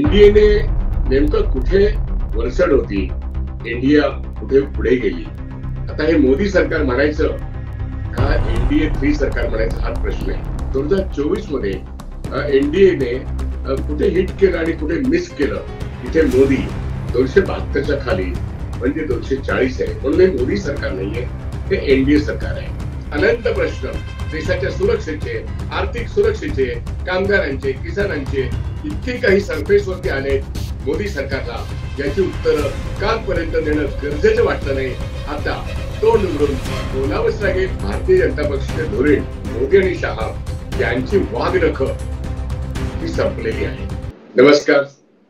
एनडीएने नेमकं कुठे वरचढ होती, इंडिया कुठे पुढे गेली. आता हे मोदी सरकार म्हणायचं का एनडीए 3 सरकार म्हणायचं हा प्रश्न आहे. 2024 मध्ये एनडीएने कुठे हिट केलं आणि कुठे मिस केलं. इथे मोदी 272च्या खाली म्हणजे 240 आहे. म्हणून हे मोदी सरकार नाहीये, हे एनडीए सरकार आहे. अनंत प्रश्न देशाच्या सुरक्षेचे, आर्थिक सुरक्षेचे, कामगारांचे, किसानांचे इतके काही सरफेसवरती आले मोदी सरकारला, याची उत्तरं कालपर्यंत देणं गरजेचं वाटलं नाही. आता तोंड उघडून बोलावंच लागेल. भारतीय जनता पक्षाचे धोरण मोदी आणि शहा यांची वाघनख ही संपलेली आहे. नमस्कार,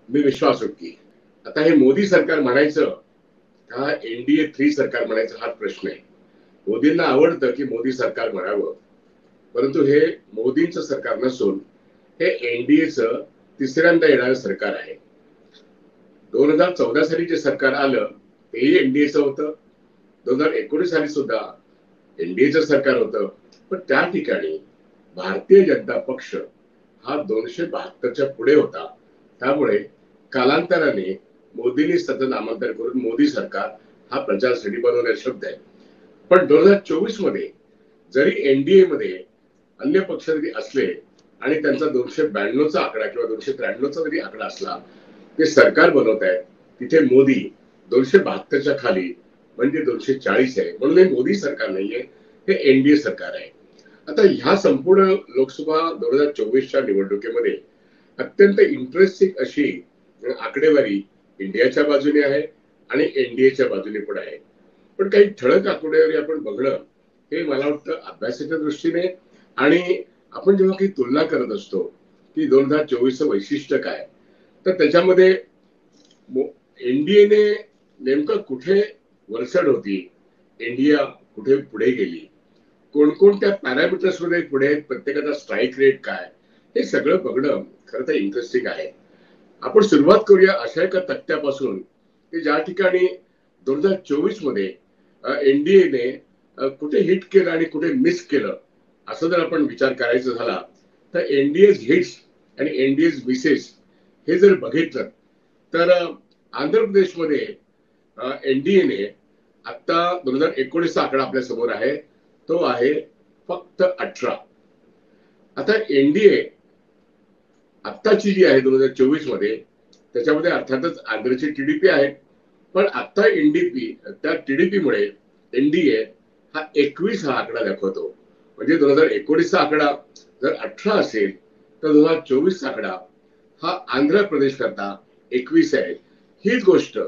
मी विश्वास उटकी. आता हे मोदी सरकार म्हणायचं का एनडीए 3 सरकार म्हणायचं हा प्रश्न आहे. मोदींना आवडतं की मोदी सरकार म्हणावं, परंतु हे मोदींचं सरकार नसून हे एनडीएचं तिसऱ्यांदा येणारं सरकार आहे. 2014 साली जे सरकार आलं तेही एनडीएचं होतं. 2019 साली सुद्धा एनडीएचं सरकार होतं. पण त्या ठिकाणी भारतीय जनता पक्ष हा 272च्या पुढे होता. त्यामुळे कालांतराने मोदींनी सतत नामांतर करून मोदी सरकार हा प्रचारासाठी बनवलेला शब्द आहे. पण 2024 मध्ये जरी एनडीए मध्ये अन्य पक्ष जरी असले आणि त्यांचा 292चा आकडा किंवा 293चा जरी आकडा असला, ते सरकार बनवत आहेत, तिथे मोदी 272च्या खाली म्हणजे 240 आहे. म्हणून हे मोदी सरकार नाहीये, हे एनडीए सरकार आहे. आता ह्या संपूर्ण लोकसभा 2024च्या निवडणुकीमध्ये अत्यंत इंटरेस्टिंग अशी आकडेवारी इंडियाच्या बाजूने आहे आणि एनडीएच्या बाजूने पण आहे. पण काही ठळक आकडेवारी आपण बघणं हे मला वाटतं अभ्यासाच्या दृष्टीने, आणि आपण जेव्हा काही तुलना करत असतो की 2024चं वैशिष्ट्य काय, तर त्याच्यामध्ये एनडीएने नेमकं कुठे वरचढ होती, इंडिया कुठे पुढे गेली, कोणकोणत्या पॅरामीटर्स मध्ये पुढे आहेत, प्रत्येकाचा स्ट्राईक रेट काय, हे सगळं बघणं खरं तर इंटरेस्टिंग आहे. आपण सुरुवात करूया अशा एका तक्त्यापासून की ज्या ठिकाणी 2024 मध्ये एनडीएने कुठे हिट केलं आणि कुठे मिस केलं, असं जर आपण विचार करायचा झाला तर एनडीएज हिट्स आणि एनडीएज मिसेस हे जर बघितलं तर आंध्र प्रदेशमध्ये एनडीएने आता 2019चा आकडा आपल्या समोर आहे, तो आहे फक्त 18. आता एनडीए आत्ताची जी आहे 2024 मध्ये, त्याच्यामध्ये अर्थातच आंध्रची टीडीपी आहे, पण आता एनडीपी त्या टीडीपी मुळे एनडीए हा 21 हा आकडा दाखवतो. म्हणजे 2019चा आकडा जर 18 असेल तर 2024चा आकडा हा आंध्र प्रदेश करता 21 आहे. हीच गोष्ट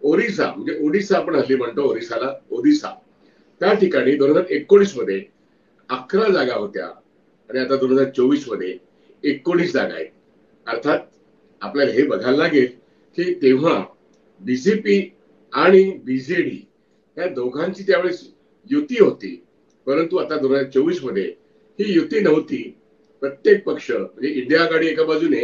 ओरिसा, म्हणजे ओडिसा आपण हल्ली म्हणतो ओरिसाला ओदिसा, त्या ठिकाणी 2019 मध्ये 11 जागा होत्या आणि आता 2024 मध्ये 19 जागा आहेत. अर्थात आपल्याला हे बघायला लागेल की तेव्हा बीजेपी आणि बीजेडी या दोघांची त्यावेळेस युती होती, परंतु आता 2024 मध्ये ही युती नव्हती. प्रत्येक पक्ष म्हणजे इंडिया आघाडी एका बाजूने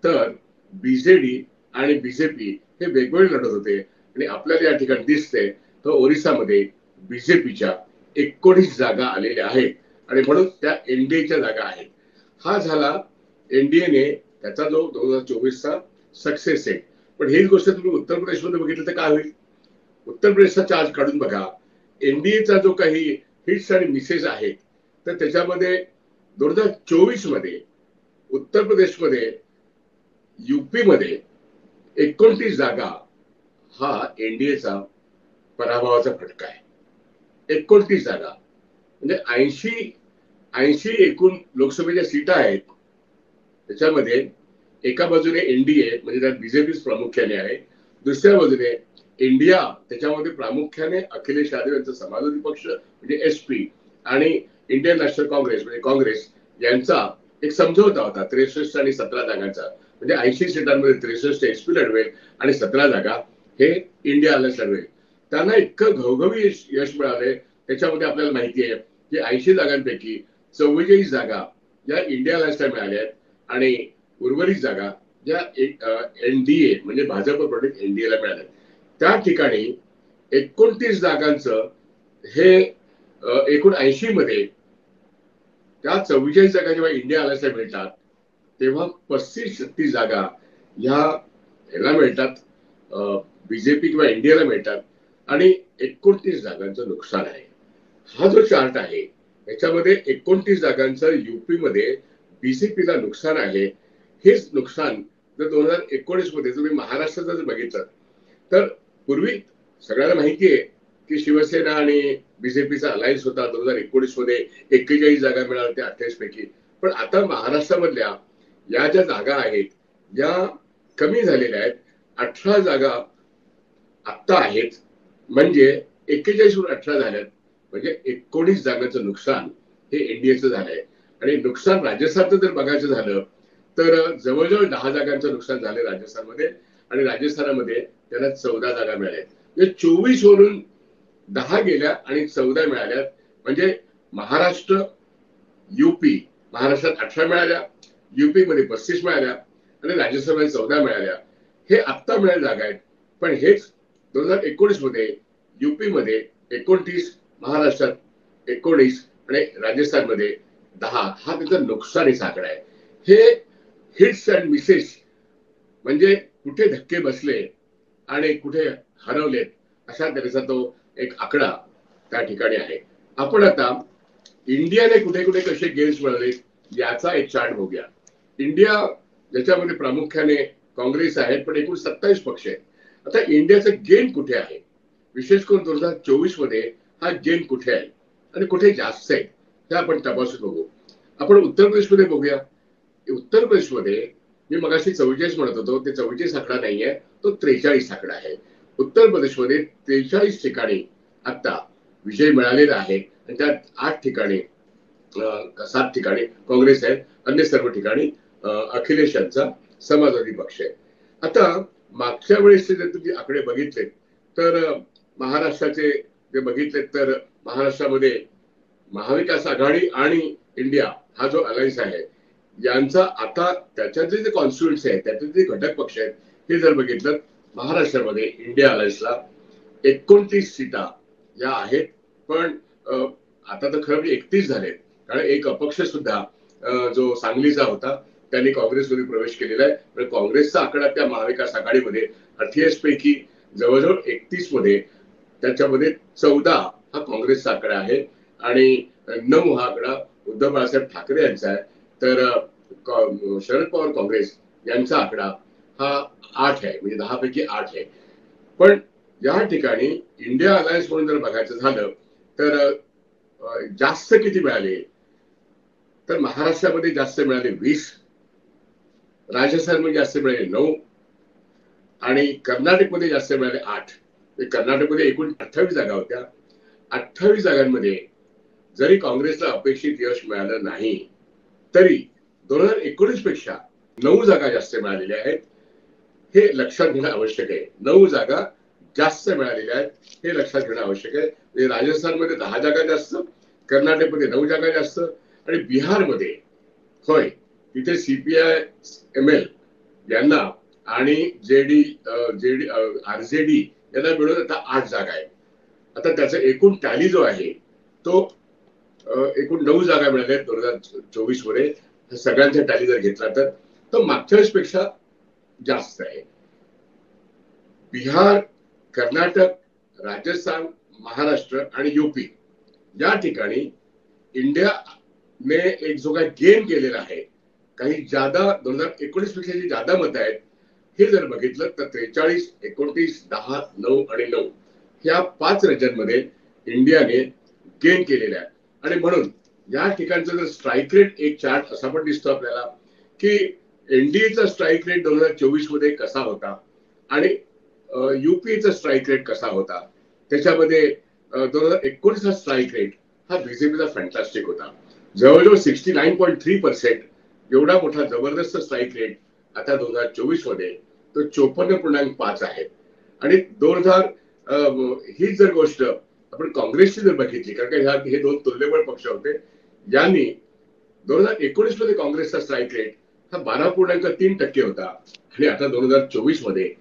तर बीजेडी आणि बीजेपी हे वेगवेगळे लढत होते. आणि आपल्याला या ठिकाणी दिसते तर ओरिसामध्ये बीजेपीच्या 19 जागा आलेल्या आहेत आणि म्हणून त्या एनडीएच्या जागा आहेत. हा झाला एनडीएने त्याचा जो 2024चा सक्सेस आहे. पण हीच गोष्ट तुम्ही उत्तर प्रदेशमध्ये बघितलं तर काय होईल? उत्तर प्रदेशचा चार्ज काढून बघा. एनडीएचा जो काही हिट्स आणि मिसेस आहेत, तर त्याच्यामध्ये 2024 मध्ये उत्तर प्रदेशमध्ये, युपी मध्ये 29 जागा हा एनडीएचा पराभवाचा फटका आहे. 29 जागा म्हणजे 80 एकूण लोकसभेच्या सीटा आहेत. त्याच्यामध्ये एका बाजूने एनडीए म्हणजे त्यात बीजेपी प्रामुख्याने आहे, दुसऱ्या बाजूने इंडिया, त्याच्यामध्ये प्रामुख्याने अखिलेश यादव यांचा समाजवादी पक्ष म्हणजे एसपी आणि इंडियन नॅशनल काँग्रेस म्हणजे काँग्रेस यांचा एक समझोता होता 63 आणि 17 जागांचा. म्हणजे 80 सीटांमध्ये 63 एसपी लढवेल आणि 17 जागा हे इंडियाला लढवेल. त्यांना इतकं घवघवी यश मिळाले. त्याच्यामध्ये आपल्याला माहिती आहे की 80 जागांपैकी 44 जागा या इंडियाला मिळाल्या आहेत आणि उर्वरित जागा या एनडीए म्हणजे भाजप प्रणित एनडीएला मिळाल्या. त्या ठिकाणी 29 जागांचं हे एकूण 80 मध्ये त्या 44 जागा जेव्हा इंडिया आल्याच्या मिळतात तेव्हा 35-36 जागा ह्या ह्याला मिळतात, बीजेपी किंवा इंडियाला मिळतात आणि 29 जागांचं नुकसान आहे. हा जो चार्ट आहे याच्यामध्ये 29 जागांचं युपी मध्ये बीजेपीला नुकसान आहे. हेच नुकसान जर 2019 मध्ये तुम्ही महाराष्ट्राचं जर बघितलं तर पूर्वी सगळ्यांना माहिती आहे की शिवसेना आणि बीजेपीचा अलायन्स होता. 2019 मध्ये 41 जागा मिळाल्या त्या 28 पैकी. पण आता महाराष्ट्रामधल्या या ज्या जागा आहेत या कमी झालेल्या आहेत. 18 जागा आत्ता आहेत, म्हणजे 41 वरून 18 झाल्यात, म्हणजे 19 जागांचं नुकसान हे एनडीएचं झालंय. आणि नुकसान राजस्थानचं जर बघायचं झालं तर जवळजवळ 10 जागांचं नुकसान झालंय राजस्थानमध्ये. आणि राजस्थानामध्ये त्यांना 14 जागा मिळाल्या, म्हणजे 24 वरून 10 गेल्या आणि 14 मिळाल्या. म्हणजे महाराष्ट्र, युपी, महाराष्ट्रात 18 मिळाल्या, युपी मध्ये 35 मिळाल्या आणि राजस्थानमध्ये 14 मिळाल्या. हे आत्ता मिळाल्या जागा आहेत. पण हेच 2019 मध्ये युपी मध्ये 29, महाराष्ट्रात 19 आणि राजस्थानमध्ये 10 हा त्याचा नुकसानीचा आकडा आहे. हे हिट्स अँड मिसेस, म्हणजे कुठे धक्के बसले आणि कुठे हरवलेत अशा तऱ्हेचा तो एक आकडा त्या ठिकाणी आहे. आपण आता इंडियाने कुठे कुठे कसे गेन्स मिळवले याचा एक चार्ट बघूया. इंडिया ज्याच्यामध्ये प्रामुख्याने काँग्रेस आहे, पण एकूण 27 पक्ष आहेत. आता इंडियाचं गेन कुठे आहे, विशेष करून 2024 मध्ये हा गेन कुठे आहे आणि कुठे जास्त आहे हे आपण तपासून बघू. आपण उत्तर प्रदेशमध्ये बघूया. उत्तर प्रदेशमध्ये मी मगाशी 44 म्हणत होतो, ते 44 आकडा नाहीये, तो 43 आकडा आहे. उत्तर प्रदेशमध्ये 43 ठिकाणी आता विजय मिळालेला आहे आणि त्यात 8 ठिकाणी 7 ठिकाणी काँग्रेस आहे, अन्य सर्व ठिकाणी अखिलेश यांचा समाजवादी पक्ष आहे. आता मागच्या वेळेसचे जर तुम्ही आकडे बघितले तर महाराष्ट्राचे जे बघितले तर महाराष्ट्रामध्ये महाविकास आघाडी आणि इंडिया हा जो अलायन्स आहे यांचा आता त्याच्यातले जे कॉन्स्टिट्युएंट्स आहेत, त्याचे जे घटक पक्ष आहेत, हे जर बघितलं महाराष्ट्रामध्ये इंडिया अलायन्सला 29 सीटा या आहेत. पण आता तर खरं म्हणजे 31 झाले, कारण एक अपक्ष सुद्धा जो सांगलीचा होता त्यांनी काँग्रेसमध्ये प्रवेश केलेला आहे. पण काँग्रेसचा आकडा त्या महाविकास आघाडीमध्ये 28 पैकी जवळजवळ 31 मध्ये त्याच्यामध्ये 14 हा काँग्रेसचा आकडा आहे आणि 9 हा आकडा उद्धव बाळासाहेब ठाकरे यांचा आहे. तर शरद पवार काँग्रेस यांचा आकडा हा 8 आहे, म्हणजे 10 पैकी 8 आहे. पण या ठिकाणी इंडिया अलायन्स म्हणून जर बघायचं झालं तर जास्त किती मिळाले तर महाराष्ट्रामध्ये जास्त मिळाले 20, राजस्थानमध्ये जास्त मिळाले 9 आणि कर्नाटकमध्ये जास्त मिळाले 8. कर्नाटकमध्ये एकूण 28 जागा होत्या. 28 जागांमध्ये जरी काँग्रेसला अपेक्षित यश मिळालं नाही तरी 2019 पेक्षा 9 जागा जास्त मिळालेल्या आहेत, हे लक्षात घेणं आवश्यक आहे. 9 जागा जास्त मिळालेल्या आहेत हे लक्षात घेणं आवश्यक आहे. म्हणजे राजस्थानमध्ये 10 जागा जास्त, कर्नाटकमध्ये 9 जागा जास्त आणि बिहारमध्ये होय तिथे सीपीआय एमएल यांना आणि आरजेडी यांना मिळून आता 8 जागा आहेत. आता त्याचा एकूण टॅली जो आहे तो एकूण 9 जागा मिळाल्या 2024 मध्ये. सगळ्यांचा टॅली जर घेतला तर तो मागच्या वेळेसपेक्षा जास्त आहे. बिहार, कर्नाटक, राजस्थान, महाराष्ट्र आणि युपी या ठिकाणी इंडियाने एक जो काही गेन केलेला आहे, काही जादा 2019 पेक्षा जी जादा मत आहेत हे जर बघितलं तर 43, 29, 10, 9 आणि 9 ह्या 5 राज्यांमध्ये इंडियाने गेन केलेला आहे. आणि म्हणून या ठिकाणचं जर स्ट्राईक रेट एक चार्ट असा पण दिसतो आपल्याला की एनडीएचा स्ट्राईक रेट 2024 मध्ये कसा होता आणि युपीचा स्ट्राईक रेट कसा होता. त्याच्यामध्ये 2019 स्ट्राईक रेट हा बीजेपीचा फॅन्टास्टिक होता, जवळजवळ 69.3%. एवढा मोठा जबरदस्त स्ट्राईक रेट आता 2024 मध्ये तो 54.5 आहे. आणि 2000 ही जर गोष्ट आपण काँग्रेसची जर बघितली, कारण का हे दोन तुल्यबळ पक्ष होते, यांनी 2019 मध्ये काँग्रेसचा स्ट्राईक रेट हा 12.3% होता आणि आता 2024 मध्ये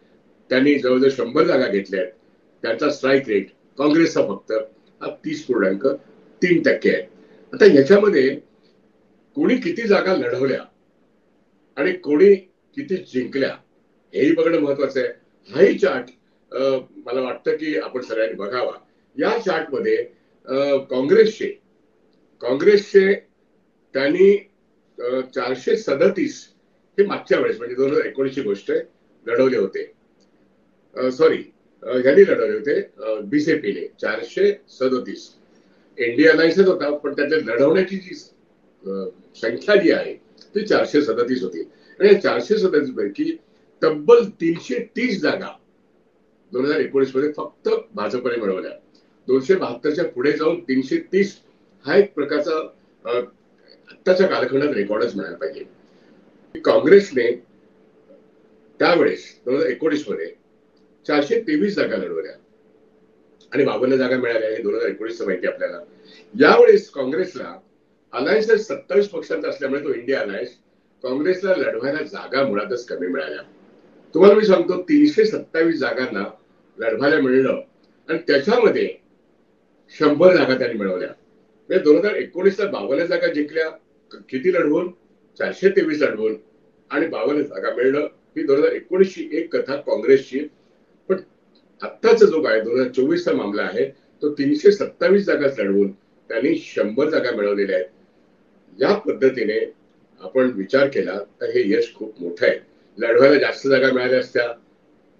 त्यांनी जवळजवळ 100 जागा घेतल्यात. त्याचा स्ट्राईक रेट काँग्रेसचा फक्त हा 30.3% आहे. आता ह्याच्यामध्ये कोणी किती जागा लढवल्या आणि कोणी किती जिंकल्या हेही बघणं महत्वाचं आहे. हाही चार्ट मला वाटतं की आपण सगळ्यांनी बघावा. या चार्टमध्ये काँग्रेसचे त्यांनी 437 हे मागच्या वेळेस म्हणजे 2019 ची गोष्ट आहे, लढवले होते. सॉरी, ह्यांनी लढवले होते बीजेपीने 437. इंडिया अलायन्सच होता, पण त्यातल्या लढवण्याची जी संख्या जी आहे ती 437 होती. आणि 437 पैकी तब्बल 330 जागा 2019 मध्ये फक्त भाजपने मिळवल्या. 272च्या पुढे जाऊन 330 हा एक प्रकारचा आत्ताच्या कालखंडात रेकॉर्डच मिळायला पाहिजे. काँग्रेसने त्यावेळेस 2019 मध्ये 423 जागा लढवल्या आणि 52 जागा मिळाल्या. हे 2019 माहिती आपल्याला. यावेळेस काँग्रेसला अलायन्स 27 पक्षांचा असल्यामुळे तो इंडिया अलायन्स काँग्रेसला लढवायला जागा मुळातच कमी मिळाल्या. तुम्हाला मी सांगतो 327 जागांना लढवायला मिळलं आणि त्याच्यामध्ये 100 जागा त्यांनी मिळवल्या. म्हणजे 2019 ला 52 जागा जिंकल्या. किती लढवून? 423 लढवून आणि 52 जागा मिळणं ही 2019 ची एक कथा काँग्रेसची. पण आत्ताचा जो काय 2024 चा मामला आहे तो 327 जागाच लढवून त्यांनी 100 जागा मिळवलेल्या आहेत. या पद्धतीने आपण विचार केला तर हे यश खूप मोठं आहे. लढवायला जास्त जागा मिळाल्या असत्या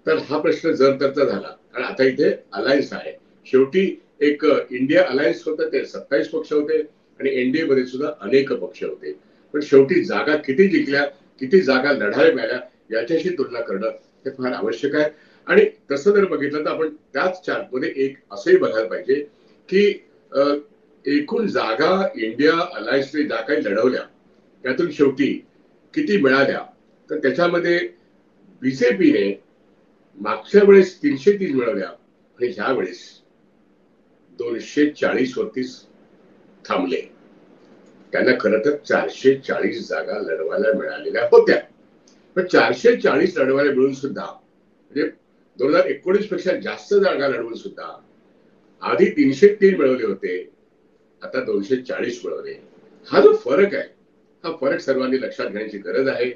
तर हा प्रश्न जर तरचा झाला. आणि आता इथे अलायन्स आहे. शेवटी एक इंडिया अलायन्स होतं, ते 27 पक्ष होते आणि एनडीए मध्ये सुद्धा अनेक पक्ष होते. पण शेवटी जागा किती जिंकल्या, किती जागा लढायला मिळाल्या याच्याशी तुलना करणं हे फार आवश्यक आहे. आणि तसं जर बघितलं तर आपण त्याच चार्टमध्ये एक असंही बघायला पाहिजे की एकूण जागा इंडिया अलायन्सने ज्या काही लढवल्या त्यातून शेवटी किती मिळाल्या, तर त्याच्यामध्ये बीजेपीने मागच्या वेळेस 330 मिळवल्या आणि ह्या वेळेस 240 वरतीच थांबले. त्यांना खरं तर 440 जागा लढवायला मिळालेल्या होत्या. पण 440 लढवायला मिळून सुद्धा म्हणजे 2019 पेक्षा जास्त जागा लढवून सुद्धा आधी 303 मिळवले होते, आता 240 मिळवले. हा जो फरक आहे हा फरक सर्वांनी लक्षात घेण्याची गरज आहे.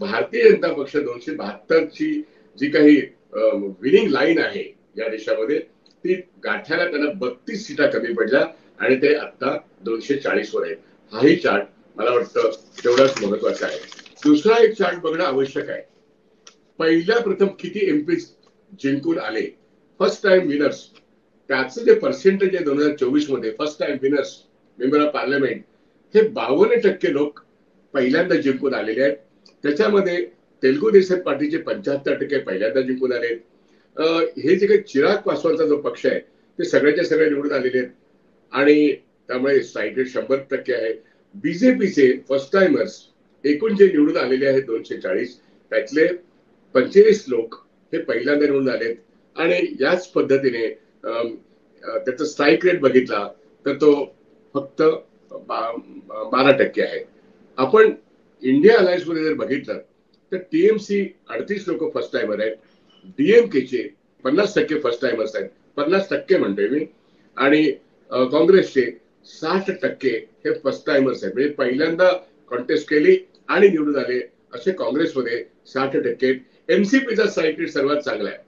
भारतीय जनता पक्ष 272 ची जी काही विनिंग लाईन आहे या देशामध्ये ती गाठ्याला त्यांना 32 सीटा कमी पडल्या आणि ते आता 240 वर आहेत. हाही चार्ट मला वाटतं तेवढाच महत्वाचा आहे. दुसरा एक चार्ट बघणं आवश्यक आहे. पहिल्या प्रथम किती एमपी जिंकून आले, फर्स्ट टाइम विनर्स, त्याचं जे पर्सेंटेज आहे 2024 मध्ये first time winners member of parliament हे 52% लोक पहिल्यांदा जिंकून आलेले आहेत. त्याच्यामध्ये तेलुगू देशम पार्टीचे 75% पहिल्यांदा जिंकून आले. हे जे काही चिराग पासवानचा जो पक्ष आहे ते सगळ्याच्या सगळे निवडून आलेले आहेत आणि त्यामुळे स्ट्राईक रेट 100% आहे. बीजेपीचे फर्स्ट टाइमर्स एकूण जे निवडून आलेले आहेत 240 त्यातले 45 लोक हे पहिल्यांदा निवडून आलेत. आणि याच पद्धतीने त्याचा स्ट्राईक रेट बघितला तर तो फक्त 12% आहे. आपण इंडिया अलायन्स मध्ये जर बघितलं तर टीएमसी 38 लोक फर्स्ट टाइमर आहेत, डीएमकेचे 50% फर्स्ट टाइमर्स आहेत, 50% म्हणतोय मी, आणि काँग्रेसचे 60% हे फर्स्ट टाइमर्स आहेत. म्हणजे पहिल्यांदा कॉन्टेस्ट केली आणि निवडून आले असे काँग्रेसमध्ये 60%. एनसीपीचा स्ट्राईक रेट सर्वात चांगला आहे.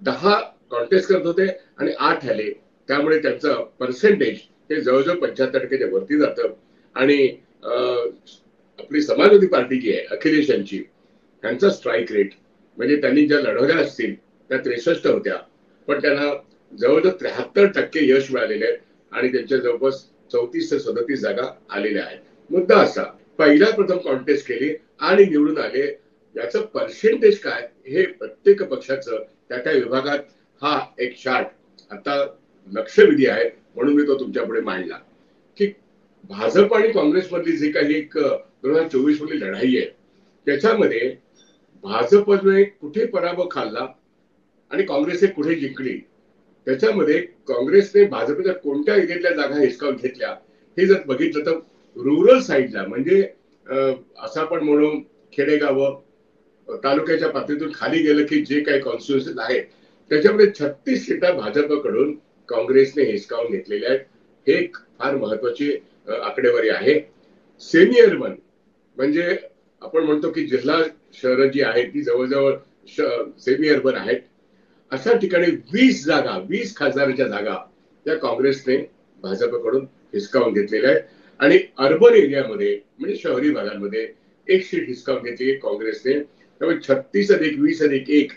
10 कॉन्टेस्ट करत होते आणि 8 आले, त्यामुळे त्यांचं पर्सेंटेज हे जवळजवळ 75%च्या वरती जातं. आणि आपली समाजवादी पार्टी जी आहे अखिलेश यांची, त्यांचा स्ट्राईक रेट म्हणजे त्यांनी ज्या लढवल्या असतील त्या 63 होत्या, पण त्यांना जवळजवळ 73% यश मिळालेले आहे आणि त्यांच्या जवळपास 34 ते 37 जागा आलेल्या आहेत. मुद्दा असा, पहिल्या प्रथम कॉन्टेस्ट केली आणि निवडून आले, याचं पर्सेंटेज काय हे प्रत्येक पक्षाचं त्या त्या विभागात हा एक चार्ट आता लक्षवेधी आहे म्हणून मी तो तुमच्या पुढे मांडला की भाजप आणि काँग्रेस मधली जी काही एक 2024 मधली लढाई आहे त्याच्यामध्ये भाजपने कुठे पराभव खाल्ला आणि काँग्रेसने कुठे जिंकली, त्याच्यामध्ये काँग्रेसने भाजपच्या कोणत्या एरियातल्या जागा हिसकावून घेतल्या हे जर बघितलं तर रुरल साईडला म्हणजे असं आपण म्हणून खेडेगावं तालुक्याच्या पातळीतून खाली गेलं की जे काही कॉन्स्टिट्युएन्सीज आहेत त्याच्यामध्ये 36 सीटा भाजपकडून काँग्रेसने हिसकावून घेतलेल्या आहेत. हे एक फार महत्वाची आकडेवारी आहे. सेमी अर्बन म्हणजे आपण म्हणतो की जिल्हा शहरं जी आहेत ती जवळजवळ सेमी अर्बन आहेत. अशा ठिकाणी 20 जागा, 20 खासदारांच्या जागा त्या काँग्रेसने भाजपकडून हिसकावून घेतलेल्या आहेत. आणि अर्बन एरियामध्ये म्हणजे शहरी भागांमध्ये 1 सीट हिसकावून घेतली काँग्रेसने. त्यामुळे 36+20+1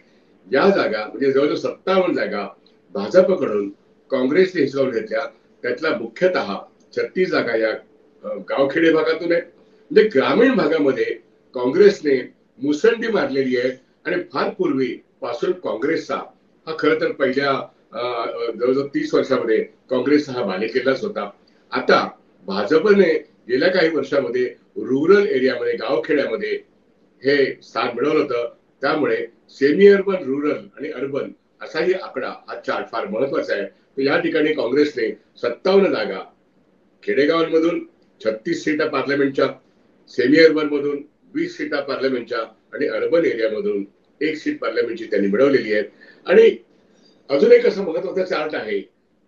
या जागा म्हणजे जवळजवळ 57 जागा भाजपकडून काँग्रेसने हिसकावून घेतल्या. त्यातला मुख्यतः 36 जागा या गावखेडे भागातून आहेत. म्हणजे ग्रामीण भागामध्ये काँग्रेसने मुसंडी मारलेली आहे. आणि फार पूर्वी पासून काँग्रेसचा हा खरं तर पहिल्या जवळजवळ 30 वर्षामध्ये काँग्रेसचा हा बालेकिल्लाच होता. आता भाजपने गेल्या काही वर्षामध्ये रुरल एरियामध्ये गावखेड्यामध्ये हे स्थान मिळवलं होतं. त्यामुळे सेमी अर्बन, रुरल आणि अर्बन असाही आकडा हा चार्ट फार महत्वाचा आहे. तर या ठिकाणी काँग्रेसने 57 जागा खेडेगावांमधून 36 सीटा पार्लमेंटच्या, सेमी अर्बन मधून 20 सीटा पार्लमेंटच्या आणि अर्बन एरियामधून 1 सीट पार्लमेंटची त्यांनी मिळवलेली आहे. आणि अजून एक असं महत्वाचा चार्ट आहे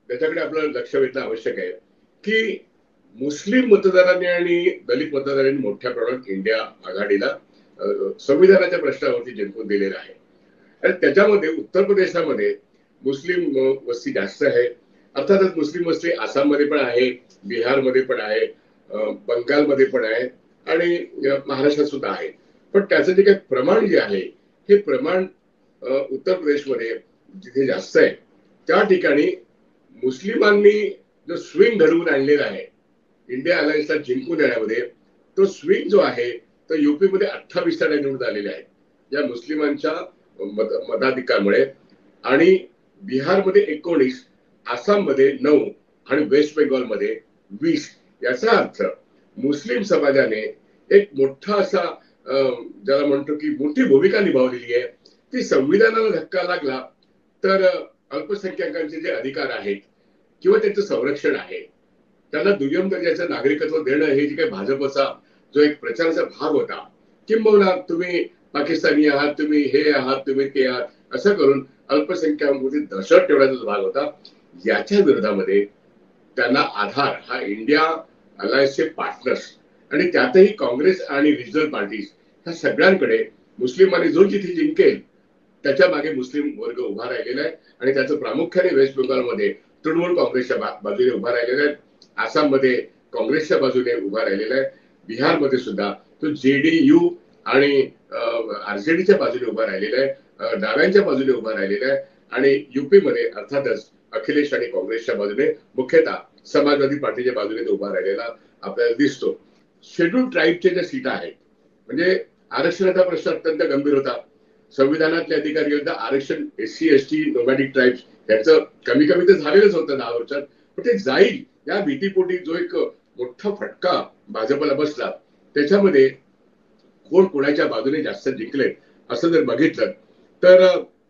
त्याच्याकडे आपलं लक्ष वेधणं आवश्यक आहे की मुस्लिम मतदारांनी आणि दलित मतदारांनी मोठ्या प्रमाणात इंडिया आघाडीला संविधानाच्या प्रश्नावरती जिंकून दिलेला आहे. आणि त्याच्यामध्ये उत्तर प्रदेशामध्ये मुस्लिम वस्ती जास्त आहे. अर्थातच मुस्लिम वस्ती आसाममध्ये पण आहे, बिहारमध्ये पण आहे, बंगालमध्ये पण आहे आणि महाराष्ट्रात सुद्धा आहे. पण त्याचं जे काही प्रमाण जे आहे हे प्रमाण उत्तर प्रदेशमध्ये जिथे जास्त आहे त्या ठिकाणी मुस्लिमांनी जो स्विंग घडवून आणलेला आहे इंडिया अलायन्सला जिंकून येण्यामध्ये, तो स्विंग जो आहे तो युपी मध्ये 28 जागा निवडून आलेले आहेत या मुस्लिमांच्या मताधिकारामुळे. आणि बिहारमध्ये 19, आसाममध्ये 9 आणि वेस्ट बेंगॉलमध्ये 20. याचा अर्थ मुस्लिम समाजाने एक मोठा असा ज्याला म्हणतो की मोठी भूमिका निभावलेली आहे. ती संविधानाला धक्का लागला तर अल्पसंख्याकांचे जे अधिकार आहेत किंवा त्यांचं संरक्षण आहे त्यांना दुय्यम दर्जाचं नागरिकत्व देणं हे जे काही भाजपचा जो एक प्रचाराचा भाग होता, किंबहुना तुम्ही पाकिस्तानी आहात, तुम्ही हे आहात, तुम्ही ते आहात असं करून अल्पसंख्याकांमध्ये दहशत ठेवण्याचा भाग होता. याच्या विरोधामध्ये त्यांना आधार हा इंडिया अलायन्सचे पार्टनर्स आणि त्यातही काँग्रेस आणि रिजनल पार्टीज ह्या सगळ्यांकडे मुस्लिमांनी जो जिथे जिंकेल त्याच्या मागे मुस्लिम वर्ग उभा राहिलेला आहे. आणि त्याचं प्रामुख्याने वेस्ट बेंगॉलमध्ये तृणमूल काँग्रेसच्या बाजूने उभा राहिलेला आहे, आसाममध्ये काँग्रेसच्या बाजूने उभा राहिलेला आहे, बिहारमध्ये सुद्धा तो जेडीयू आणि आरजेडीच्या बाजूने उभा राहिलेला आहे, डाव्यांच्या बाजूने उभा राहिलेला आहे. आणि युपी मध्ये अर्थातच अखिलेश आणि काँग्रेसच्या बाजूने मुख्यतः समाजवादी पार्टीच्या बाजूने तो उभा राहिलेला आपल्याला दिसतो. शेड्यूल ट्राईबचे ज्या सीटा आहेत म्हणजे आरक्षणाचा प्रश्न अत्यंत गंभीर होता. संविधानातले अधिकार विरुद्ध आरक्षण SC ST नोमॅडिक ट्राईब्स याचं कमी कमी तर झालेलंच होतं 10 वर्षात, पण ते जाईल या भीतीपोटी जो एक मोठा फटका भाजपला बसला त्याच्यामध्ये कोण कोणाच्या बाजूने जास्त जिंकले असं जर बघितलं तर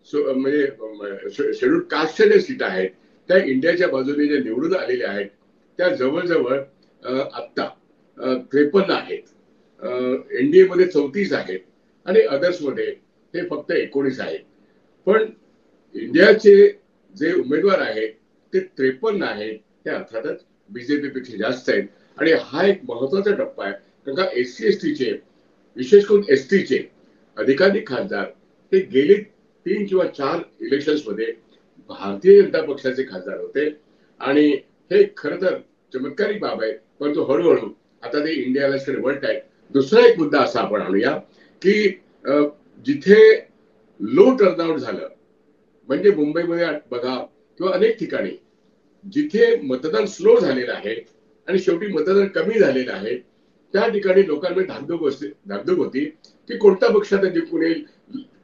म्हणजे शेड्यूल कास्टच्या ज्या सीटा आहेत त्या इंडियाच्या बाजूने ज्या निवडून आलेल्या आहेत त्या जवळजवळ आत्ता 53 आहेत, एनडीए मध्ये 34 आहेत आणि अदर्स मध्ये हे फक्त 19 आहेत. पण इंडियाचे जे उमेदवार आहेत ते 53 आहेत, ते अर्थातच बीजेपी पेक्षा जास्त आहेत. आणि हा एक महत्वाचा टप्पा आहे कारण का SC ST चे विशेष करून ST चे अधिकाधिक खासदार हे गेले 3 किंवा 4 इलेक्शन्स मध्ये भारतीय जनता पक्षाचे खासदार होते. आणि हे खरं तर चमत्कारिक बाब आहे, परंतु हळूहळू आता ते इंडियाला वळत आहे. दुसरा एक मुद्दा असा आपण आणूया की जिथे लो टर्नआउट झालं म्हणजे मुंबईमध्ये बघा किंवा अनेक ठिकाणी जिथे मतदान स्लो झालेलं आहे आणि शेवटी मतदान कमी झालेलं आहे त्या ठिकाणी लोकांमध्ये धाकधूक होती की कोणता पक्ष आता जिंकून येईल,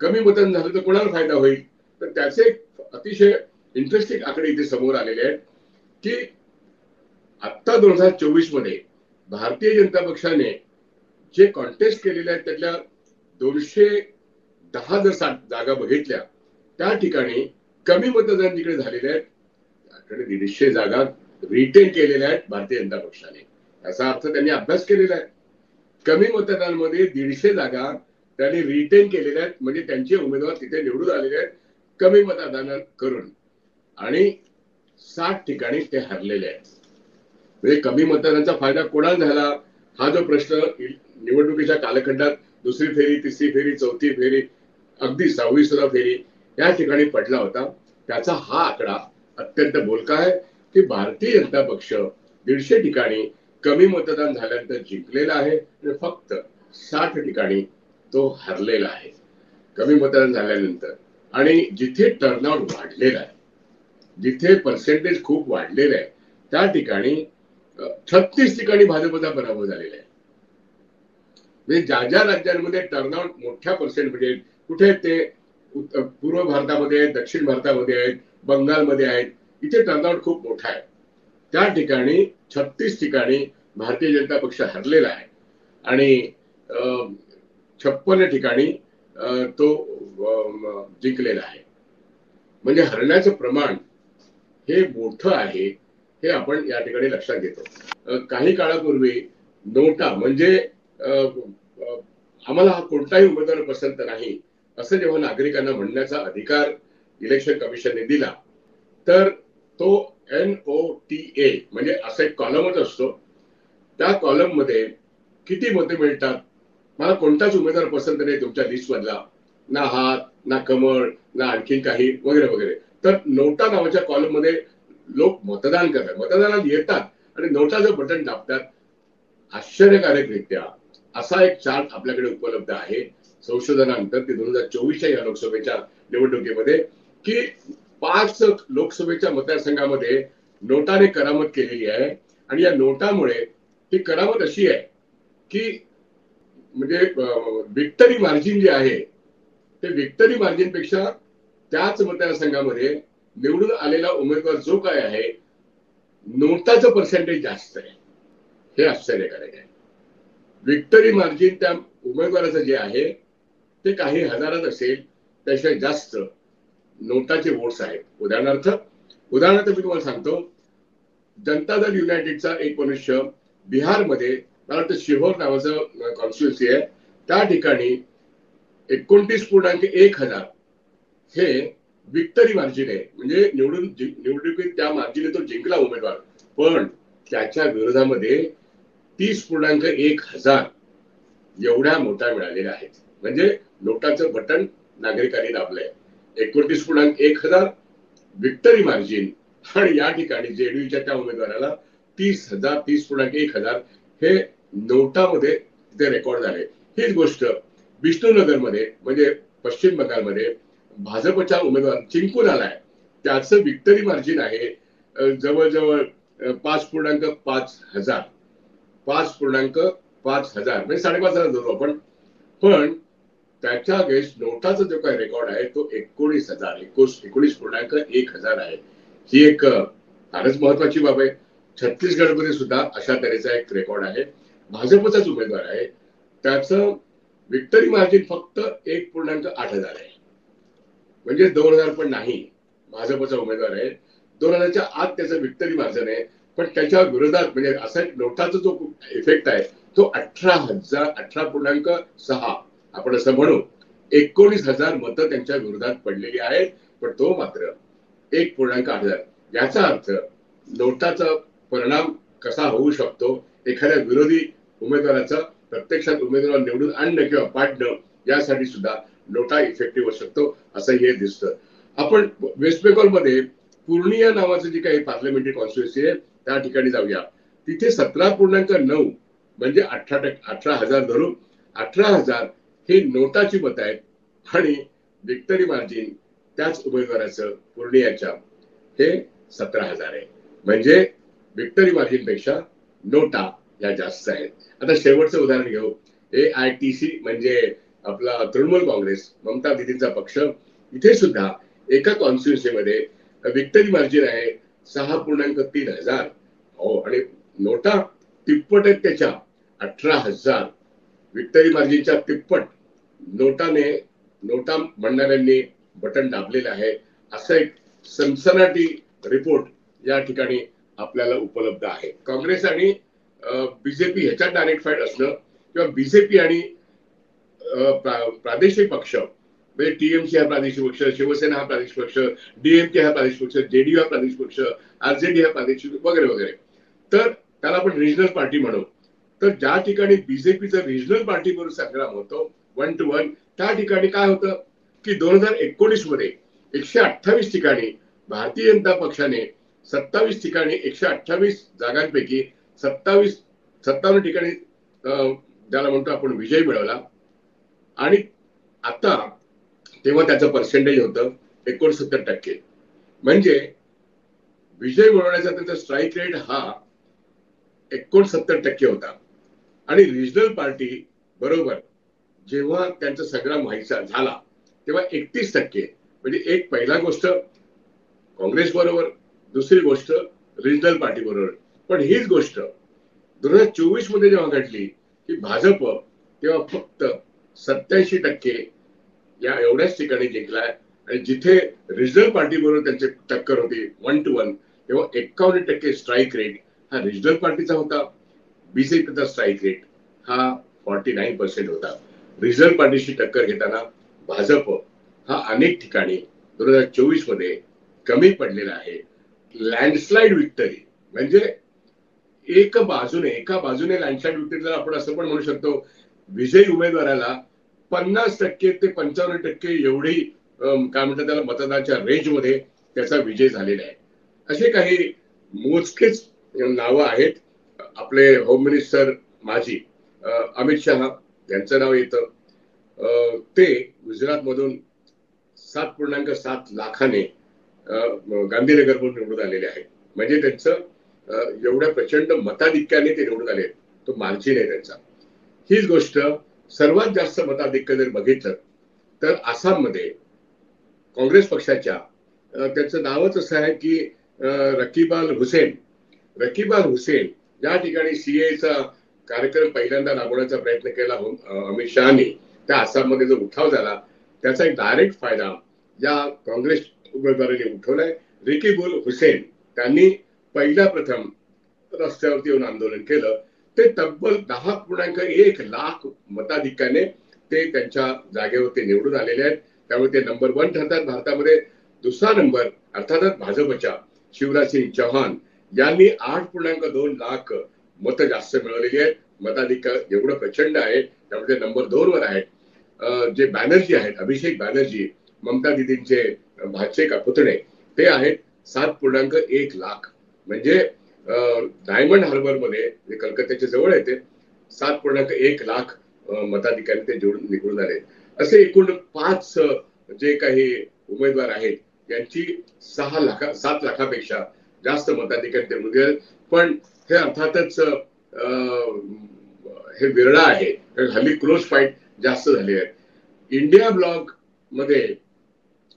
कमी मतदान झालं तर कोणाला फायदा होईल. तर त्याचे अतिशय इंटरेस्टिंग आकडे इथे समोर आलेले आहेत की आता 2024 मध्ये भारतीय जनता पक्षाने जे कॉन्टेस्ट केलेले आहेत त्यातल्या 210 जर जागा बघितल्या त्या ठिकाणी कमी मतदान जिकडे झालेले आहेत त्याकडे 150 जागा रिटेन केलेल्या आहेत भारतीय जनता पक्षाने. याचा अर्थ त्यांनी अभ्यास केलेला आहे. कमी मतदानामध्ये 150 जागा त्यांनी रिटेन केलेल्या आहेत म्हणजे त्यांचे उमेदवार तिथे निवडून आलेले आहेत कमी मतदान करून. आणि 60 ठिकाणी ते हरलेले आहेत. म्हणजे कमी मतदानाचा फायदा कोणाला झाला हा जो प्रश्न निवडणुकीच्या कालखंडात दुसरी फेरी, तिसरी फेरी, चौथी फेरी अगदी 26वा फेरी या ठिकाणी पडला होता. त्याचा हा आकडा अत्यंत बोलका आहे की भारतीय जनता पक्ष 150 ठिकाणी कमी मतदान झाल्यानंतर जिंकलेला आहे आणि फक्त 60 ठिकाणी तो हरलेला आहे कमी मतदान झाल्यानंतर. आणि जिथे टर्नआउट वाढलेला आहे, जिथे पर्सेंटेज खूप वाढलेलं आहे, त्या ठिकाणी 36 ठिकाणी भाजपचा पराभव झालेला आहे. म्हणजे ज्या ज्या राज्यांमध्ये टर्नआउट मोठ्या पर्सेंटमध्ये कुठे ते पूर्व भारतामध्ये आहेत, दक्षिण भारतामध्ये आहेत, बंगालमध्ये आहेत, इथे टर्नआउट खूप मोठा आहे. त्या ठिकाणी 36 ठिकाणी भारतीय जनता पक्ष हरलेला आहे आणि 56 ठिकाणी तो जिंकलेला आहे. म्हणजे हरण्याचं प्रमाण हे मोठं आहे हे आपण या ठिकाणी लक्षात घेतो. काही काळापूर्वी नोटा म्हणजे आम्हाला हा कोणताही उमेदवार पसंत नाही असं जेव्हा नागरिकांना म्हणण्याचा अधिकार इलेक्शन कमिशनने दिला, तर तो NOTA म्हणजे असा एक कॉलमच असतो. त्या कॉलम मध्ये किती मते मिळतात, मला कोणताच उमेदवार पसंत नाही तुमच्या लिस्ट मधला, ना हात ना कमळ ना आणखीन काही वगैरे वगैरे. तर नोटा नावाच्या कॉलम मध्ये लोक मतदान करतात, मतदानात येतात आणि नोटाचं बटन दाबतात. आश्चर्यकारकरित्या असा एक चार्ट आपल्याकडे उपलब्ध आहे संशोधनानंतर ते 2024च्या या लोकसभेच्या निवडणुकीमध्ये की 5 लोकसभेच्या मतदारसंघामध्ये नोटाने करामत केलेली आहे. आणि या नोटामुळे ही करामत अशी आहे की म्हणजे विक्टरी मार्जिन जे आहे ते विक्टरी मार्जिन पेक्षा त्याच मतदारसंघामध्ये निवडून आलेला उमेदवार जो काय आहे नोटाचं पर्सेंटेज जास्त आहे. हे आश्चर्यकारक आहे. विक्टरी मार्जिन त्या उमेदवाराचं जे आहे ते काही हजारात असेल, त्याशिवाय जास्त नोटाचे वोट्स आहेत. उदाहरणार्थ मी तुम्हाला सांगतो, जनता दल युनायटेडचा एक मनुष्य बिहारमध्ये, मला वाटतं शिहोर नावाचं कॉन्स्टिट्युन्सी आहे, त्या ठिकाणी 29.1 हे विक्टरी मार्जिन आहे. म्हणजे निवडणुकीत त्या मार्जिन तो जिंकला उमेदवार, पण त्याच्या विरोधामध्ये 30.1 एवढ्या नोटा मिळालेल्या आहेत. म्हणजे नोटाचं बटन नागरिकांनी दाबलंय. 29.1 विक्टरी मार्जिन आणि या ठिकाणी जेडीयूच्या त्या उमेदवाराला 30.1 हे नोटामध्ये ते रेकॉर्ड झाले. हीच गोष्ट विष्णुनगरमध्ये म्हणजे पश्चिम बंगालमध्ये भाजपच्या उमेदवार जिंकून आलाय, त्याचं विक्टरी मार्जिन आहे जवळजवळ 5.5 म्हणजे 5,500 धरू आपण. पण त्याच्या अगेन्स्ट नोटाचा जो काही रेकॉर्ड आहे तो 19,1 आहे. ही एक फारच महत्वाची बाब आहे. छत्तीसगडमध्ये सुद्धा अशा तऱ्हेचा एक रेकॉर्ड आहे. भाजपचाच उमेदवार आहे, त्याचं विक्टरी मार्जिन फक्त 1.8 आहे. म्हणजे 2,000 पण नाही. भाजपचा उमेदवार आहे, 2,000च्या आत त्याचं विक्टरी मार्जिन आहे. पण त्याच्या विरोधात म्हणजे असा नोटाचा जो इफेक्ट आहे तो 18.6 आपण असं म्हणू, 19,000 मतं त्यांच्या विरोधात पडलेली आहेत. पण तो मात्र 1.8. याचा अर्थ नोटाचा परिणाम कसा होऊ शकतो एखाद्या विरोधी उमेदवाराचा प्रत्यक्षात उमेदवार निवडून आणणं किंवा पाडणं यासाठी सुद्धा नोटा इफेक्टिव्ह होऊ शकतो असं हे दिसतं. आपण वेस्ट बेंगॉलमध्ये पूर्णिया नावाचं जे काही पार्लमेंटरी कॉन्स्टिट्युन्सी आहे त्या ठिकाणी जाऊया. तिथे 17.9 म्हणजे 18,000 धरून 18,000 हे नोटाची मतं आहेत आणि विक्टरी मार्जिन त्याच उमेदवाराचं पूर्णियाच्या हे 17,000 आहे. म्हणजे विक्टरी मार्जिन पेक्षा नोटा या जास्त आहेत. आता शेवटचं उदाहरण घेऊ. AITC म्हणजे आपला तृणमूल काँग्रेस, ममता दीदींचा पक्ष, इथे सुद्धा एका कॉन्स्टिट्युन्सी मध्ये विक्टरी मार्जिन आहे 6.3 हो आणि नोटा तिप्पट आहेत त्याच्या 18,000. विक्टरी मार्जिनच्या तिप्पट नोटा म्हणणाऱ्यांनी बटन दाबलेलं आहे. असा एक सनसनाटी रिपोर्ट या ठिकाणी आपल्याला उपलब्ध आहे. काँग्रेस आणि बीजेपी ह्याच्यात डायरेक्ट फाईट असणं किंवा बीजेपी आणि प्रादेशिक पक्ष म्हणजे TMC हा प्रादेशिक पक्ष, शिवसेना हा प्रादेशिक पक्ष, DMK हा प्रादेशिक पक्ष, JDU हा प्रादेशिक पक्ष, RJD हा प्रादेशिक वगैरे वगैरे, तर त्याला आपण रिजनल पार्टी म्हणू. तर ज्या ठिकाणी बीजेपीचा रिजनल पार्टी बरोबर संग्राम होतो 1 to 1, त्या ठिकाणी काय होतं की 2019 मध्ये 128 ठिकाणी भारतीय जनता पक्षाने 27 ठिकाणी 128 जागांपैकी 57 ठिकाणी ज्याला म्हणतो आपण विजय मिळवला. आणि आता तेव्हा त्याचं पर्सेंटेज होतं 69%. म्हणजे विजय मिळवण्याचा त्यांचा स्ट्राईक रेट हा 69% होता. आणि रिजनल पार्टी बरोबर जेव्हा त्यांचा संग्राम व्हायचा झाला तेव्हा 31%. म्हणजे एक पहिला गोष्ट काँग्रेस बरोबर, दुसरी गोष्ट रिजनल पार्टी बरोबर. पण हीच गोष्ट 2024 मध्ये जेव्हा घडली की भाजप तेव्हा फक्त 87% या एवढ्याच ठिकाणी जिंकलाय. आणि जिथे रिजनल पार्टी बरोबर त्यांची टक्कर होती 1 to 1 तेव्हा 51% स्ट्राईक रेट हा रिजनल पार्टीचा होता. बीजेपीचा स्ट्राईक रेट हा 49% होता. रिजनल पार्टीशी टक्कर घेताना भाजप हा अनेक ठिकाणी 2024 मध्ये कमी पडलेला आहे. लँडस्लाइड विक्टरी म्हणजे एका बाजूने लँडस्लाइड विक्टरी जर आपण असं पण म्हणू शकतो विजयी उमेदवाराला 50% ते 55% एवढी काय म्हणतात त्याला मतदानाच्या रेंजमध्ये त्याचा विजय झालेला आहे. असे काही मोजकेच नावं आहेत. आपले होम मिनिस्टर माजी अमित शहा यांचं नाव येतं. ते गुजरात मधून 7.7 लाखाने गांधीनगरमधून निवडून आलेले आहेत. म्हणजे त्यांचं एवढ्या प्रचंड मताधिक्याने ते निवडून आले. तो मार्जिन आहे त्यांचा. हीच गोष्ट सर्वात जास्त मताधिक्य जर बघितलं तर आसाममध्ये काँग्रेस पक्षाच्या त्याचं नावच असं आहे की रकीबाल हुसेन ज्या ठिकाणी सीएचा कार्यक्रम पहिल्यांदा राबवण्याचा प्रयत्न केला अमित शहानी त्या आसाममध्ये जो उठाव झाला त्याचा एक डायरेक्ट फायदा या काँग्रेस उमेदवारांनी उठवलाय. रकीबुल हुसेन त्यांनी पहिल्या प्रथम रस्त्यावरती येऊन आंदोलन केलं. ते तब्बल 10.1 लाख मताधिक्याने ते त्यांच्या जागेवरती निवडून आलेले आहेत. त्यामुळे ते नंबर 1 ठरतात भारतामध्ये. दुसरा नंबर अर्थातच भाजपच्या शिवराजसिंग चौहान यांनी 8.2 लाख मतं जास्त मिळवलेली आहेत. मताधिक्य एवढं प्रचंड आहे त्यामुळे ते नंबर 2 वर आहेत. जे बॅनर्जी आहेत अभिषेक बॅनर्जी ममता दीदींचे भाचे का पुतणे ते आहेत 7.1 लाख. म्हणजे डायमंड हार्बर मध्ये जे कलकत्त्याच्या जवळ आहे ते 7.1 लाख मताधिकारी ते निवडून आले. असे एकूण 5 जे काही उमेदवार आहेत यांची 7 लाखापेक्षा जास्त मताधिकारी ते निवडून. पण हे अर्थातच हे विरळ आहे. हल्ली क्लोज फाईट जास्त झाली आहे. इंडिया ब्लॉक मध्ये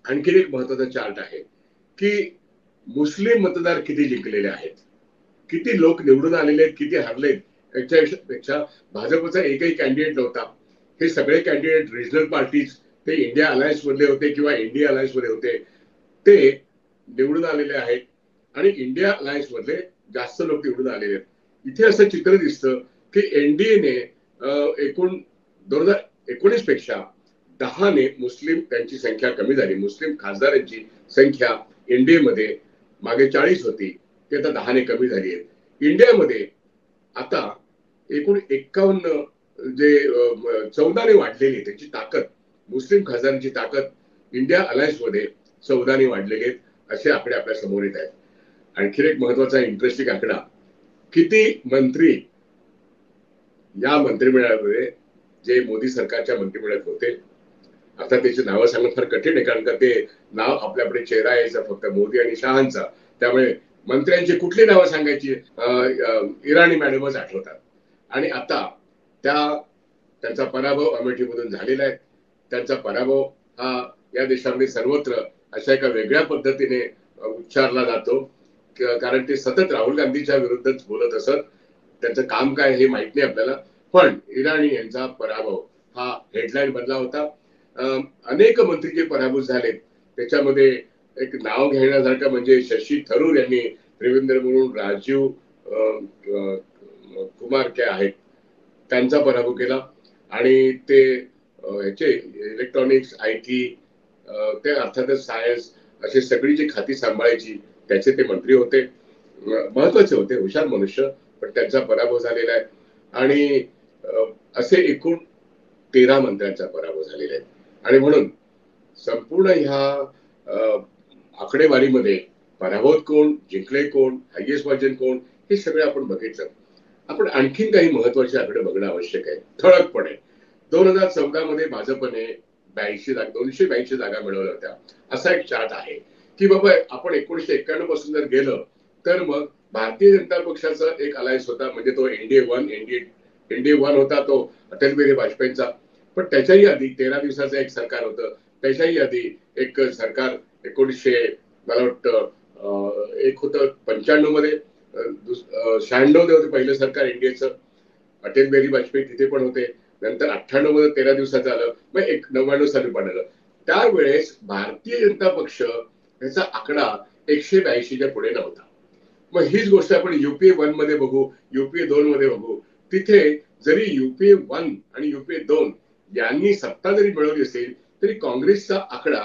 आणखी एक महत्वाचा चार्ट आहे की मुस्लिम मतदार किती जिंकलेले आहेत, किती लोक निवडून आलेले आहेत, किती हरलेत. याच्यापेक्षा भाजपचा एकही कॅन्डिडेट नव्हता. हे सगळे कॅन्डिडेट रिजनल पार्टीज ते इंडिया अलायन्स मधले होते किंवा इंडिया अलायन्स मध्ये होते ते निवडून आलेले आहेत. आणि इंडिया अलायन्स मधले जास्त लोक निवडून आलेले आहेत. इथे असं चित्र दिसतं की एनडीएने एकूण 2019 पेक्षा 10ने मुस्लिम त्यांची संख्या कमी झाली. मुस्लिम खासदारांची संख्या एनडीए मध्ये मागे 40 होती ती आता 10ने कमी झाली आहे. इंडियामध्ये आता एकूण 51 जे 14ने वाढलेली आहे त्याची ताकद मुस्लिम खासदारांची ताकद इंडिया अलायन्स मध्ये 14ने वाढलेली आहे असे आकडे आपल्या समोर येत आहेत. आणखी एक महत्वाचा इंटरेस्टिंग आकडा किती मंत्री या मंत्रिमंडळामध्ये जे मोदी सरकारच्या मंत्रिमंडळात होते. आता त्याची नावं सांगणं फार कठीण आहे कारण का ते नाव आपल्याकडे चेहरा यायचा फक्त मोदी आणि शहांचा. त्यामुळे मंत्र्यांची कुठली नावं सांगायची इराणी मॅडमच आठवतात. आणि आता त्यांचा पराभव अमेठीमधून झालेला आहे. त्यांचा पराभव हा या देशामध्ये सर्वत्र अशा एका वेगळ्या पद्धतीने उच्चारला जातो कारण ते सतत राहुल गांधीच्या विरुद्धच बोलत असत. त्यांचं काम काय हे माहित नाही आपल्याला. पण इराणी यांचा पराभव हा हेडलाईन बनला होता. अनेक मंत्री जे पराभूत झालेत त्याच्यामध्ये एक नाव घेण्यासारखं म्हणजे शशी थरूर यांनी त्रिवेंद्र म्हणून राजीव कुमार के आहेत त्यांचा पराभव केला. आणि ते ह्याचे इलेक्ट्रॉनिक्स IT ते अर्थातच सायन्स अशी सगळी जी खाती सांभाळायची त्याचे ते मंत्री होते. महत्वाचे होते, हुशार मनुष्य. पण त्यांचा पराभव झालेला आहे. आणि असे एकूण 13 मंत्र्यांचा पराभव झालेला आहे. आणि म्हणून संपूर्ण ह्या आकडेवारीमध्ये पराभूत कोण, जिंकले कोण, हायएस्ट मार्जिन कोण, हे सगळं आपण बघितलं. आपण आणखीन काही महत्वाचे आकडे बघणं आवश्यक आहे ठळकपणे. 2014 मध्ये भाजपने 282 जागा मिळवल्या होत्या. असा एक चार्ट आहे की बाबा आपण 1991 पासून जर गेलं तर मग भारतीय जनता पक्षाचा एक अलायन्स होता, म्हणजे तो एनडीए 1 होता, तो अटल बिहारी वाजपेयींचा. पण त्याच्याही आधी 13 दिवसाचं एक सरकार होतं. त्याच्याही आधी एक सरकार 1900 मला वाटतं एक होतं 95 मध्ये, 96 मध्ये होते पहिलं सरकार एनडीएचं, अटल बिहारी वाजपेयी तिथे पण होते. नंतर 98 मध्ये 13 दिवसाचं आलं, मग 99 साली पण आलं. त्यावेळेस भारतीय जनता पक्ष याचा आकडा 182च्या पुढे नव्हता. मग हीच गोष्ट आपण UPA 1 मध्ये बघू, UPA 2 मध्ये बघू. तिथे जरी UPA 1 आणि UPA 2 यांनी सत्ता जरी मिळवली असेल तरी काँग्रेसचा आकडा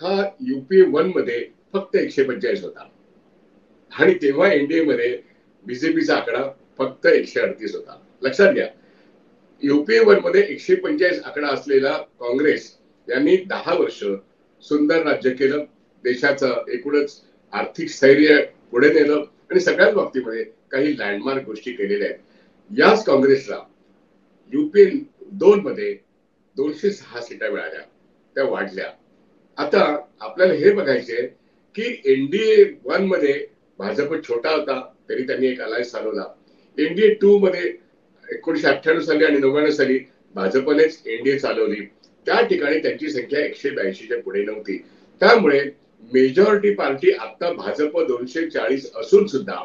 हा UPA 1 मध्ये फक्त 145 होता आणि तेव्हा एनडीए मध्ये बीजेपीचा आकडा फक्त 138 होता. लक्षात घ्या, UPA 1 मध्ये 145 आकडा असलेला काँग्रेस यांनी 10 वर्ष सुंदर राज्य केलं, देशाचं एकूणच आर्थिक स्थैर्य पुढे नेलं आणि सगळ्याच बाबतीमध्ये काही लँडमार्क गोष्टी केलेल्या आहेत. याच काँग्रेसला UPA 2 मध्ये 206 सीटा मिळाल्या, त्या वाढल्या. आता आपल्याला हे बघायचंय की एनडीए 1 मध्ये भाजप छोटा होता तरी त्यांनी एक अलायन्स चालवला. एनडीए 2 मध्ये 1998 साली आणि 99 साली भाजपनेच एनडीए चालवली. त्या ठिकाणी त्यांची संख्या 182च्या पुढे नव्हती. त्यामुळे मेजॉरिटी पार्टी आता भाजप 240 असून सुद्धा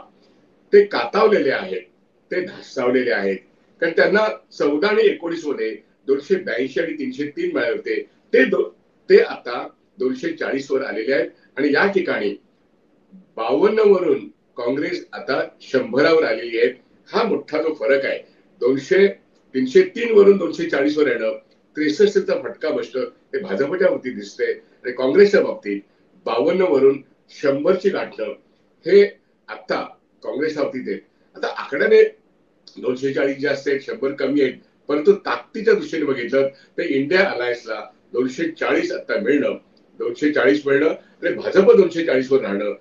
ते कातावलेले आहेत, ते धास्तावलेले आहेत. कारण त्यांना 14 आणि 19 मध्ये 282 आणि 303 मिळाले होते, ते आता 240 वर आलेले आहेत. आणि या ठिकाणी 52 वरून काँग्रेस आता 100 वर आलेली आहे. हा मोठा जो फरक आहे, 303 वरून 240 वर येणं, 63चा फटका बसणं, ते भाजपच्या बाबतीत दिसतंय आणि काँग्रेसच्या बाबतीत 52 वरून 100ची गाठणं हे आता काँग्रेस बाबतीत आहे. आता आकड्याने 240 जास्त आहेत, 100 कमी आहेत, परंतु ताकदीच्या दृष्टीने बघितलं तर इंडिया अलायन्सला 240 आता मिळणं, 240 मिळणं आणि भाजप 240 वर राहणं,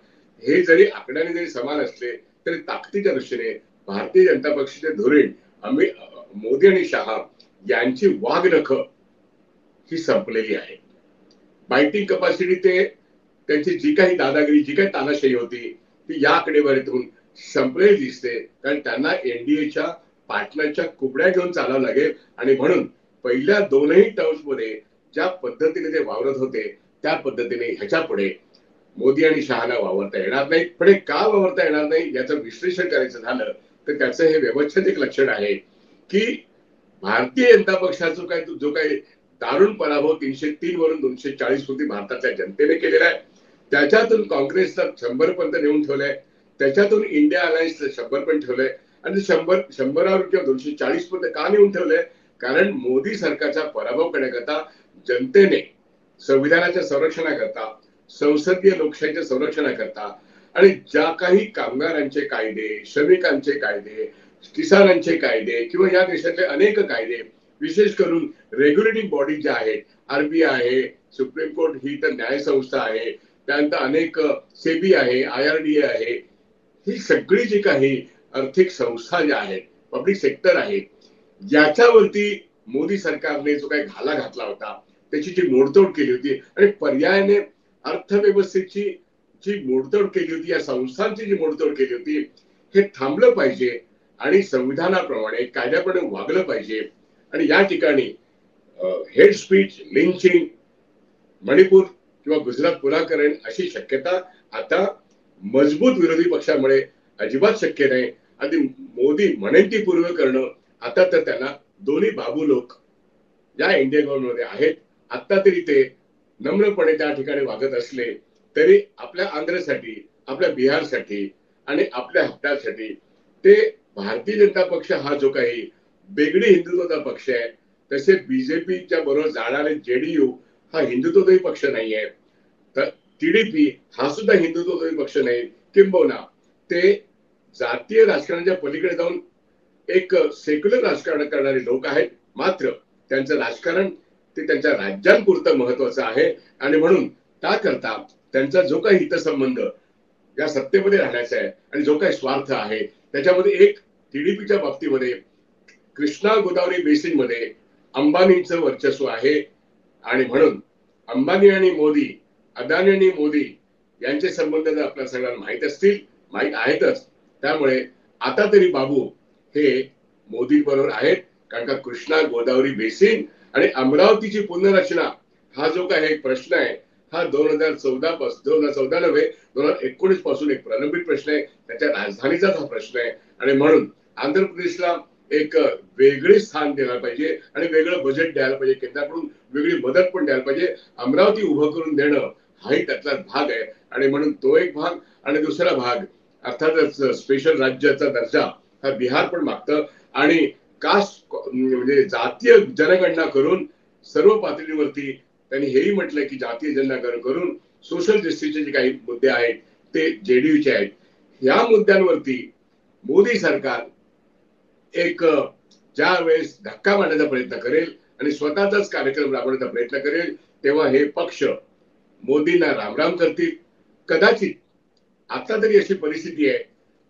हे जरी आकड्याने जरी समान असले तरी ताकदीच्या दृष्टीने भारतीय जनता पक्षाचे धोरण मोदी आणि शहा यांची वाघनख ही संपलेली आहे. बायटिंग कपॅसिटी, ते त्यांची जी काही दादागिरी, जी काही तानाशाही होती ती या आकडेवारीतून संपलेली दिसते. कारण त्यांना एनडीएच्या पार्टनरच्या कुबड्या घेऊन चालावं लागेल आणि म्हणून पहिल्या दोनही टर्म्स मध्ये ज्या पद्धतीने ते वावरत होते त्या पद्धतीने ह्याच्या पुढे मोदी आणि शहाना वावरता येणार नाही. पण हे का वावरता येणार नाही याचं विश्लेषण करायचं झालं तर त्याचं हे व्यवस्थित लक्षण आहे की भारतीय जनता पक्षाचा जो काही दारुण पराभव 303 वरून 240 वरती भारताच्या जनतेने केलेला आहे, त्याच्यातून काँग्रेसला 100 पर्यंत नेऊन ठेवलंय, त्याच्यातून इंडिया अलायन्सला 100 पण ठेवलंय आणि 100 किंवा 240 पर्यंत का नेऊन ठेवलंय? कारण मोदी सरकारचा पराभव करण्याकरता जनतेने संविधानाच्या संरक्षणाकरता, संसदीय लोकशाहीच्या संरक्षणाकरता आणि ज्या काही कामगारांचे कायदे, श्रमिकांचे कायदे, किसानांचे कायदे किंवा या देशातले अनेक कायदे, विशेष करून रेग्युलेटिंग बॉडी ज्या आहेत, आरबीआय आहे, सुप्रीम कोर्ट ही तर न्याय संस्था आहे, त्यानंतर अनेक सेबी आहे, IRDA आहे, ही सगळी जी काही आर्थिक संस्था ज्या आहेत, पब्लिक सेक्टर आहे, याच्यावरती मोदी सरकारने जो काही घाला घातला होता त्याची जी मोडतोड केली होती आणि पर्यायाने अर्थव्यवस्थेची जी मोडतोड केली होती, या संस्थांची जी मोडतोड केली होती, हे थांबलं पाहिजे आणि संविधानाप्रमाणे कायद्याप्रमाणे वागलं पाहिजे. आणि या ठिकाणी हेड स्पीच, लिंचिंग, मणिपूर किंवा गुजरात पुन्हा करेन अशी शक्यता आता मजबूत विरोधी पक्षामुळे अजिबात शक्य नाही. आणि मोदी म्हणेल ती पूर्व करणं, आता तर त्यांना दोन्ही बाबू लोक ज्या इंडियन गव्हर्नमेंटमध्ये आहेत, आता तरी ते नम्रपणे त्या ठिकाणी वागत असले तरी आपल्या आंध्रसाठी, आपल्या बिहारसाठी आणि आपल्या हप्त्यासाठी ते भारतीय जनता पक्ष हा जो काही बेगडी हिंदुत्वाचा पक्ष आहे, तसे बीजेपीच्या बरोबर जाणारे जेडीयू हा हिंदुत्वही पक्ष नाहीये, तर टीडीपी हा सुद्धा हिंदुत्वही पक्ष नाही. किंबहुना ते जातीय राजकारणाच्या पलीकडे जाऊन एक सेक्युलर राजकारण करणारे लोक आहेत. मात्र त्यांचं राजकारण ते त्यांच्या राज्यांपुरतं महत्वाचं आहे आणि म्हणून त्याकरता त्यांचा जो काही हितसंबंध या सत्तेमध्ये राहण्याचा आहे आणि जो काही स्वार्थ आहे त्याच्यामध्ये एक टीडीपीच्या बाबतीमध्ये कृष्णा गोदावरी बेसिन मध्ये अंबानींचं वर्चस्व आहे आणि म्हणून अंबानी आणि मोदी, अदानी आणि मोदी यांचे संबंध जर आपल्या सगळ्यांना माहीत असतील, माहीत आहेतच, त्यामुळे आता तरी बाबू हे मोदी बरोबर आहेत. कारण का कृष्णा गोदावरी बेसिन आणि अमरावतीची पुनर्रचना हा जो काही एक प्रश्न आहे हा 2014 नव्हे 2019 पासून एक प्रलंबित प्रश्न आहे. त्याच्या राजधानीचाच हा प्रश्न आहे आणि म्हणून आंध्र प्रदेशला एक वेगळे स्थान द्यायला पाहिजे आणि वेगळं बजेट द्यायला पाहिजे, केंद्राकडून वेगळी मदत पण द्यायला पाहिजे. अमरावती उभं करून देणं हाही त्यातलाच भाग आहे आणि म्हणून तो एक भाग आणि दुसरा भाग अर्थातच स्पेशल राज्याचा दर्जा हा बिहार पण मागतं आणि कास्ट म्हणजे जातीय जनगणना करून सर्व पातळीवरती त्यांनी हेही म्हटलंय की जातीय जनगणना करून सोशल जस्टिसचे जे काही मुद्दे आहेत ते जेडीयूचे आहेत. या मुद्द्यांवरती मोदी सरकार एक ज्या वेळेस धक्का मारण्याचा प्रयत्न करेल आणि स्वतःचाच कार्यक्रम राबवण्याचा प्रयत्न करेल तेव्हा हे पक्ष मोदींना रामराम करतील. कदाचित आता तरी अशी परिस्थिती आहे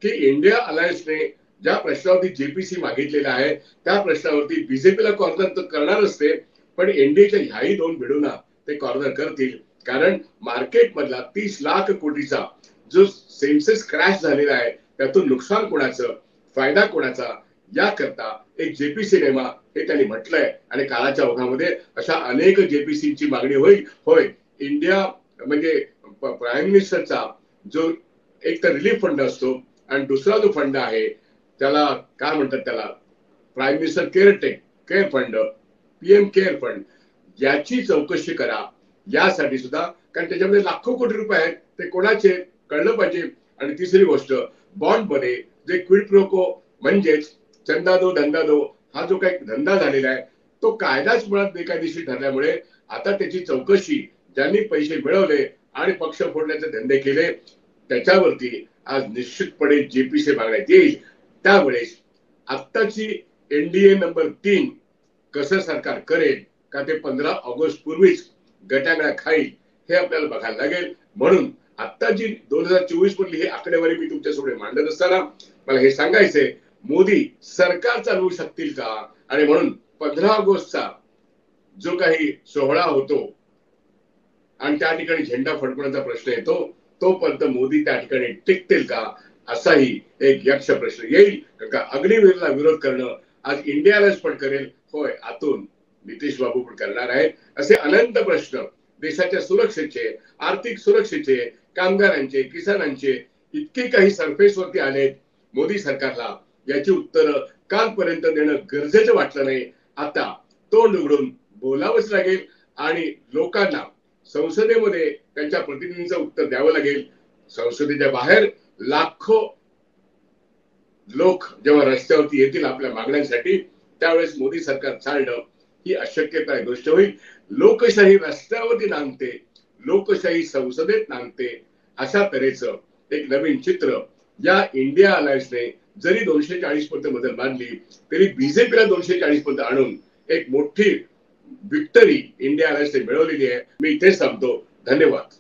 की इंडिया अलायन्सने ज्या प्रश्नावरती जेपीसी मागितलेला आहे त्या प्रश्नावरती बीजेपीला कॉर्नर तर करणार असते, पण एनडीएच्या ह्याही दोन भिडूना ते कॉर्नर करतील. कारण मार्केट मधला 30 लाख कोटीचा जो सेन्सेस क्रॅश झालेला आहे त्यातून नुकसान कोणाचं, फायदा कोणाचा याकरता एक जेपीसी नेमा हे त्यांनी म्हटलंय आणि काळाच्या ओघामध्ये अशा अनेक जेपीसीची मागणी होईल. होय, इंडिया म्हणजे प्राईम मिनिस्टरचा जो एक तर रिलीफ फंड असतो आणि दुसरा जो फंड आहे त्याला काय म्हणतात, त्याला prime minister care fund, PM care fund, याची चौकशी करा यासाठी सुद्धा. कारण त्याच्यामध्ये लाखो कोटी रुपये आहेत, ते कोणाचे कळलं पाहिजे. आणि तिसरी गोष्ट, बॉन्ड मध्ये जे क्विड प्रोको म्हणजेच चंदा दो धंदा दो हा जो काही धंदा झालेला आहे तो कायदाच मुळात बेकायदेशीर ठरल्यामुळे आता त्याची चौकशी ज्यांनी पैसे मिळवले आणि पक्ष फोडण्याचे धंदे केले त्याच्यावरती आज निश्चितपणे जेपीसी मागण्यात येईल. त्यावेळेस आत्ताची एनडीए नंबर 3 कसं सरकार करेल का ते 15 ऑगस्ट पूर्वीच गटांगळा खाईल हे आपल्याला बघायला लागेल. म्हणून आता जी 2024 मधली ही आकडेवारी मी तुमच्यासमोर मांडत असताना मला हे सांगायचंय, मोदी सरकार चालवू शकतील का. आणि म्हणून 15 ऑगस्टचा जो काही सोहळा होतो आणि त्या ठिकाणी झेंडा फडकवण्याचा प्रश्न येतो तोपर्यंत मोदी त्या ठिकाणी टिकतील का असाही एक यक्ष प्रश्न येईल. का अग्निवीरला विरोध करणं आज इंडियालाच पण करेल, होय आतून नितीश बाबू पण करणार आहेत. असे अनंत प्रश्न देशाच्या सुरक्षेचे, आर्थिक सुरक्षेचे, कामगारांचे, किसानांचे इतके काही सरफेसवरती आलेत मोदी सरकारला, याची उत्तरं कालपर्यंत देणं गरजेचं वाटलं नाही. आता तोंड उघडून बोलावंच लागेल आणि लोकांना संसदेमध्ये त्यांच्या प्रतिनिधींचं उत्तर द्यावं लागेल. संसदेच्या बाहेर लाखो लोक जेव्हा रस्त्यावरती येतील आपल्या मागण्यांसाठी त्यावेळेस मोदी सरकार चालणं ही अशक्यता गोष्ट होईल. लोकशाही रस्त्यावरती नांदते, लोकशाही संसदेत नांदते, अशा तऱ्हेचं एक नवीन चित्र या इंडिया अलायन्सने जरी 240 पर्यंत मदत मानली तरी बीजेपीला 240 पर्यंत आणून एक मोठी विक्टरी इंडिया अलायन्सने मिळवलेली आहे. मी इथेच थांबतो. धन्यवाद.